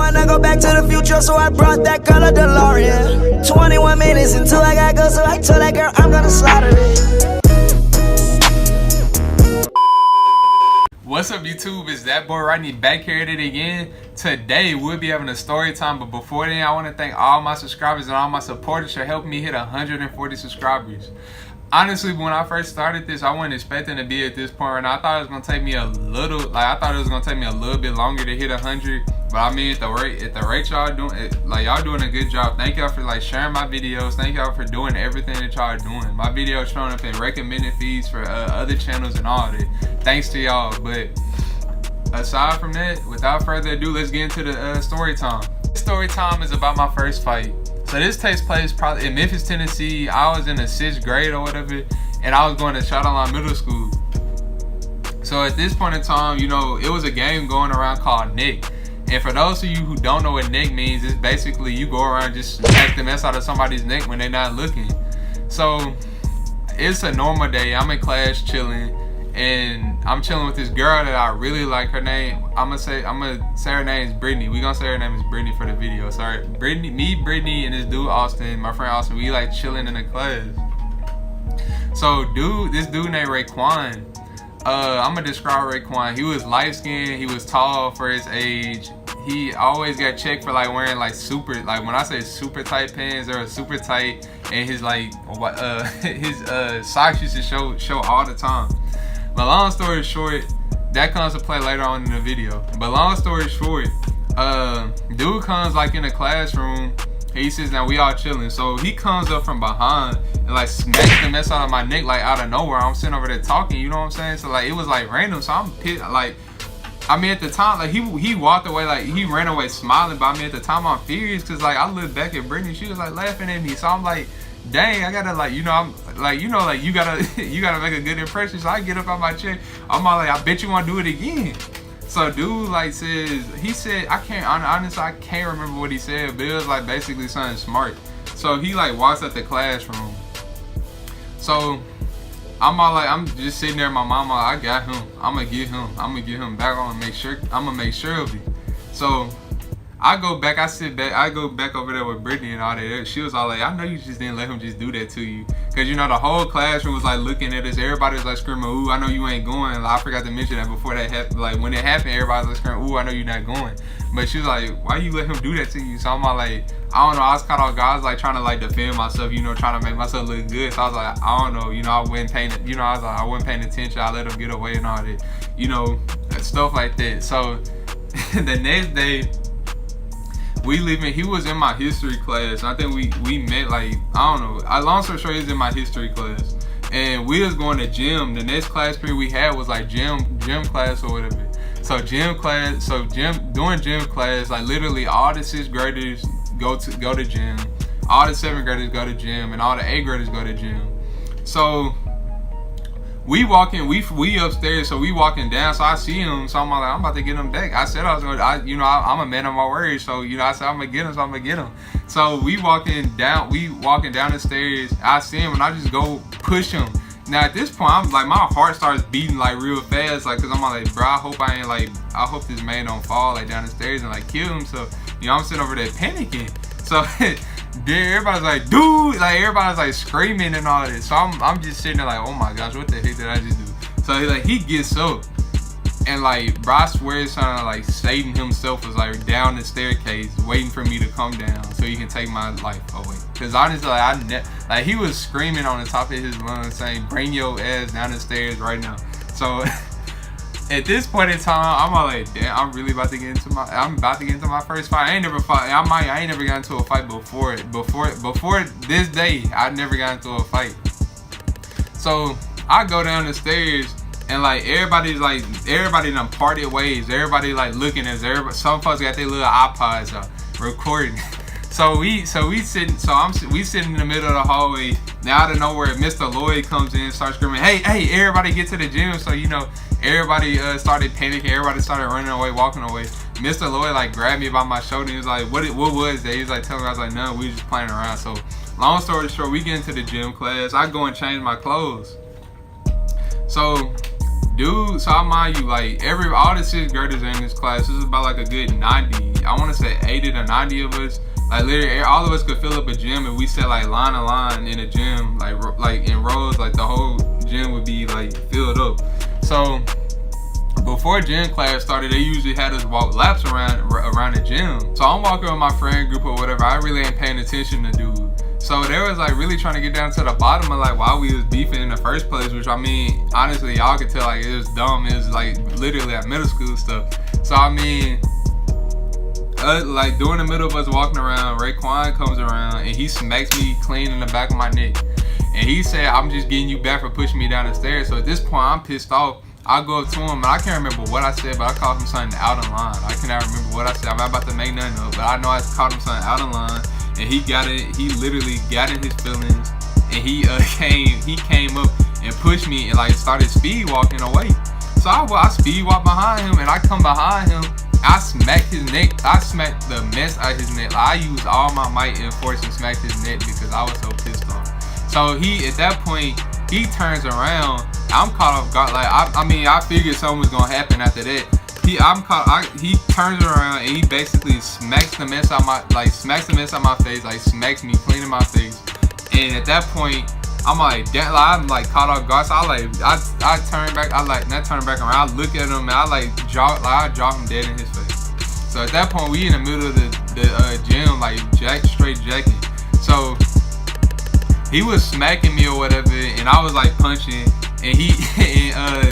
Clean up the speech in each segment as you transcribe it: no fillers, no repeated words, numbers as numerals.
wanna go back to the future, so I brought that color DeLorean. 21 minutes until I got go, so I told that girl I'm gonna slaughter it. What's up YouTube, it's Thatboyrodney back here at it again. Today we'll be having a story time, but before then I want to thank all my subscribers and all my supporters for helping me hit 140 subscribers. Honestly, when I first started this, I wasn't expecting to be at this point right now. I thought it was gonna take me a little bit longer to hit 100. But I mean, at the rate y'all doing it, y'all doing a good job. Thank y'all for sharing my videos. Thank y'all for doing everything that y'all are doing. My videos showing up in recommended feeds for other channels and all that. Thanks to y'all. But aside from that, without further ado, let's get into the story time. This story time is about my first fight. So this takes place probably in Memphis, Tennessee. I was in the 6th grade or whatever, and I was going to Shadowline Middle School. So at this point in time, you know, it was a game going around called Nick. And for those of you who don't know what neck means, it's basically you go around and just smack the mess out of somebody's neck when they're not looking. So it's a normal day. I'm in class chilling, and I'm chilling with this girl that I really like. Her name, I'm gonna say her name is Brittany. We gonna say her name is Brittany for the video. Sorry, Brittany, Brittany, and this dude Austin, my friend Austin. We like chilling in the class. So this dude named Raekwon. I'm gonna describe Raekwon. He was light skinned, he was tall for his age. He always got checked for wearing super, when I say super tight pants, they were super tight, and his socks used to show all the time. But long story short, that comes to play later on in the video. But long story short, dude comes in the classroom. He says, now we all chilling. So he comes up from behind and smacks the mess out of my neck out of nowhere. I'm sitting over there talking, you know what I'm saying? So it was random. So I'm pissed. I mean, at the time, he walked away, he ran away smiling. But I mean, at the time I'm furious because I looked back at Brittany, she was laughing at me. So I'm like, dang, I gotta you gotta make a good impression. So I get up on my chair. I'm all I bet you wanna do it again. So dude he said, I can't remember what he said, but it was basically something smart. So he walks out the classroom. So I'm just sitting there, my mama, I got him. I'm gonna get him back on, I'm gonna make sure of it. So I go back over there with Brittany and all that. She was all I know you just didn't let him just do that to you. Cause you know the whole classroom was looking at us. Everybody was screaming, ooh, I know you ain't going. I forgot to mention that before that happened. When it happened, everybody was screaming, ooh, I know you're not going. But she was why you let him do that to you? So I'm all I don't know, I was caught off guard. I was trying to defend myself, trying to make myself look good. So I was I don't know, I wasn't paying attention. I let him get away and all that, stuff like that. So the next day, we leaving. He was in my history class. I think we met I don't know. Long story short, he was in my history class, and we was going to gym. The next class period we had was gym class or whatever. So during gym class, literally all the 6th graders go to gym, all the 7th graders go to gym, and all the 8th graders go to gym. So we walking, we upstairs, so we walking down, so I see him, so I'm about to get him back. I said I was gonna, I'm a man of my word, so I said I'm gonna get him, so I'm gonna get him. So we walking down the stairs, I see him, and I just go push him. Now at this point, I'm my heart starts beating real fast, cause I'm bro, I hope I hope this man don't fall down the stairs and kill him. So I'm sitting over there panicking. So there, everybody's dude, everybody's screaming and all this. So I'm just sitting there oh my gosh, what the heck did I just do? So he gets up, and bro, I swear it sounded Satan himself was down the staircase waiting for me to come down so he can take my life away. Cause honestly, he was screaming on the top of his lungs saying, "Bring your ass down the stairs right now." So at this point in time, I'm damn, I'm really about to get into my first fight. I ain't never got into a fight before this day. I never got into a fight. So I go down the stairs, and everybody done parted ways. Everybody looking at us. Some folks got their little iPods out recording. So we sitting in the middle of the hallway. Now out of nowhere, Mr. Lloyd comes in, starts screaming, "Hey, everybody get to the gym!" So everybody started panicking. Everybody started running away, walking away. Mr. Lloyd grabbed me by my shoulder. He was what was that? He was telling me. I was no, we were just playing around. So long story short, we get into the gym class. I go and change my clothes. So dude, so I mind you, all the 6th graders are in this class. This is about a good 90. I want to say 80 to 90 of us. Like literally, all of us could fill up a gym, and we sat like line to line in a gym, like in rows. Like the whole gym would be like filled up. So before gym class started, they usually had us walk laps around the gym. So I'm walking with my friend group or whatever. I really ain't paying attention to dude. So they was like really trying to get down to the bottom of like why we was beefing in the first place, which I mean, honestly, y'all could tell like it was dumb. It was like literally at middle school stuff. So I mean, like during the middle of us walking around, Raekwon comes around and he smacks me clean in the back of my neck. And he said, I'm just getting you back for pushing me down the stairs. So at this point, I'm pissed off. I go up to him, and I can't remember what I said, but I called him something out of line. I cannot remember what I said. I'm not about to make nothing up, but I know I called him something out of line. And he got it. He literally got in his feelings, and he came up and pushed me and like started speed walking away. So I speed walk behind him, and I come behind him. I smacked his neck. I smacked the mess out of his neck. Like, I used all my might and force and smacked his neck because I was so pissed off. So he, at that point, he turns around. I'm caught off guard. Like I mean, I figured something was gonna happen after that. He turns around and he basically smacks the mess out my face, like smacks me clean in my face. And at that point, I'm like caught off guard. So I turn back. Not turn back around. I look at him and I drop him dead in his face. So at that point, we in the middle of the gym, like straight jacking. So he was smacking me or whatever, and I was like punching. And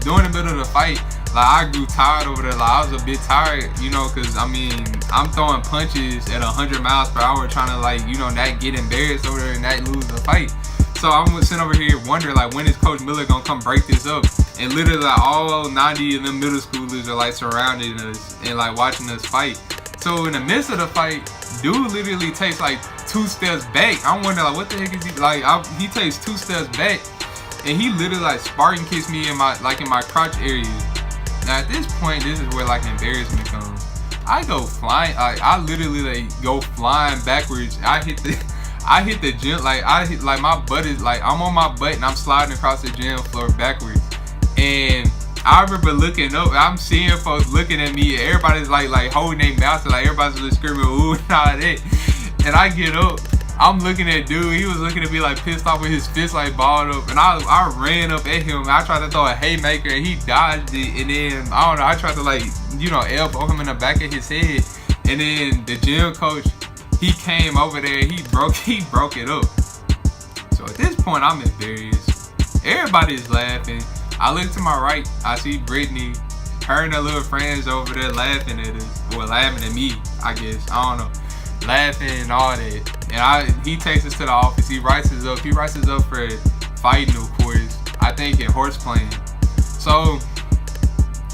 during the middle of the fight, like I grew tired over there. Like I was a bit tired, you know, cause I mean I'm throwing punches at 100 miles per hour, trying to like, you know, not get embarrassed over there and not lose the fight. So I'm sitting over here wondering like when is Coach Miller gonna come break this up? And literally like all 90 of them middle schoolers are like surrounding us and like watching us fight. So in the midst of the fight, dude literally takes like 2 steps back. I'm wondering like what the heck is he like? He takes 2 steps back. And he literally like Spartan kissed me in my crotch area. Now at this point, this is where like embarrassment comes. I go flying, I literally like go flying backwards. I hit the gym, like my butt is like, I'm on my butt and I'm sliding across the gym floor backwards. And I remember looking up, I'm seeing folks looking at me. Everybody's like holding their mouths, like everybody's just screaming ooh and all that. And I get up. I'm looking at dude, he was looking at me like pissed off with his fist like balled up, and I ran up at him. I tried to throw a haymaker and he dodged it, and then I don't know, I tried to like, you know, elbow him in the back of his head, and then the gym coach, he came over there, he broke it up. So at this point I'm embarrassed. Everybody's laughing. I look to my right, I see Brittany, her and her little friends over there laughing at us, or laughing at me, I guess, I don't know. Laughing and all that. And he takes us to the office. He writes us up. He writes us up for fighting, of course. I think in horse playing. So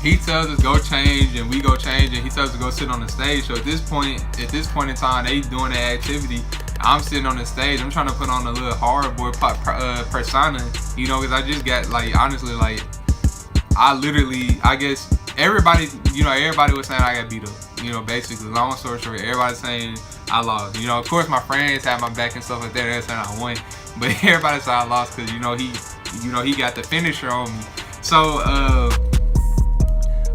he tells us go change, and we go change, and he tells us to go sit on the stage. So at this point in time, they doing that activity. I'm sitting on the stage. I'm trying to put on a little horror boy persona, you know, because I just got like honestly like I guess everybody was saying I got beat up. You know, basically, long story short, everybody's saying I lost. You know, of course, my friends had my back and stuff like that. They're saying I won, but everybody said I lost because he got the finisher on me. So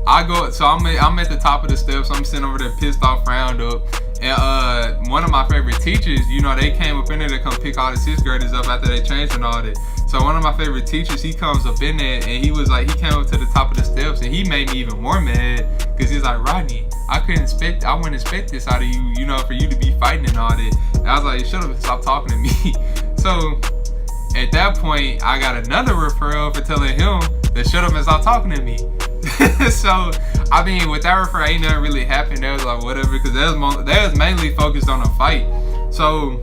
I'm at the top of the steps. I'm sitting over there pissed off, round up, and one of my favorite teachers, you know, they came up in there to come pick all the 6th graders up after they changed and all that. So one of my favorite teachers, he comes up in there and he came up to the top of the steps and he made me even more mad because he's like, Rodney, I wouldn't expect this out of you, you know, for you to be fighting and all that. And I was like, shut up and stop talking to me. So at that point, I got another referral for telling him to shut up and stop talking to me. So, I mean, with that referral, ain't nothing really happened. That was like whatever, because that was mainly focused on a fight. So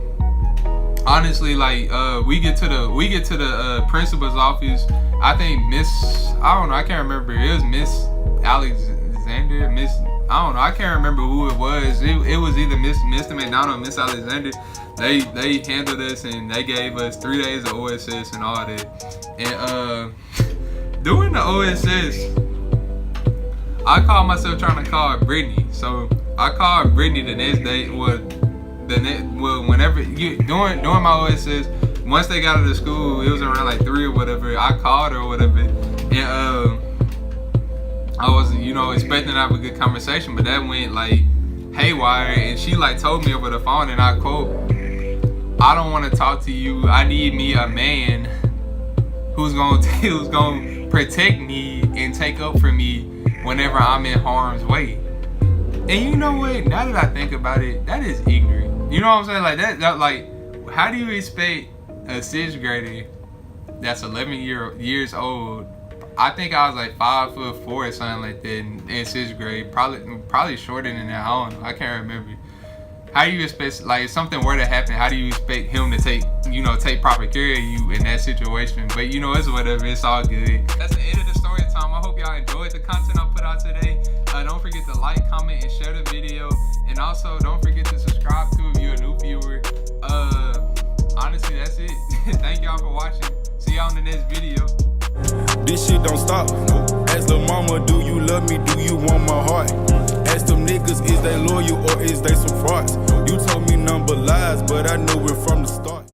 honestly, like we get to the principal's office. I think I can't remember. It was Miss Alexander, I don't know. I can't remember who it was. It was either Mr. McDonald or Miss Alexander. They handled us and they gave us 3 days of OSS and all that. And during the OSS, I called myself trying to call Brittany. So I called Brittany the next day. During my OSS, once they got out of school, it was around like 3 or whatever. I called her or whatever, and I was, expecting to have a good conversation, but that went like haywire, and she like told me over the phone, and I quote, "I don't want to talk to you. I need me a man who's gonna protect me and take up for me whenever I'm in harm's way." And you know what? Now that I think about it, that is ignorant. You know what I'm saying? Like that like, how do you expect a 6th grader that's 11 years old? I think I was like 5'4" or something like that in 6th grade. Probably shorter than that. I don't know. I can't remember. How do you expect, like, if something were to happen, how do you expect him to take proper care of you in that situation? But you know, it's whatever. It's all good. That's the end of the story time. I hope y'all enjoyed the content I put out today. Don't forget to like, comment, and share the video. And also, don't forget to subscribe too if you're a new viewer. Honestly, that's it. Thank y'all for watching. See y'all in the next video. This shit don't stop. Ask the mama, do you love me? Do you want my heart? Ask them niggas, is they loyal or is they some frauds? You told me number lies, but I knew it from the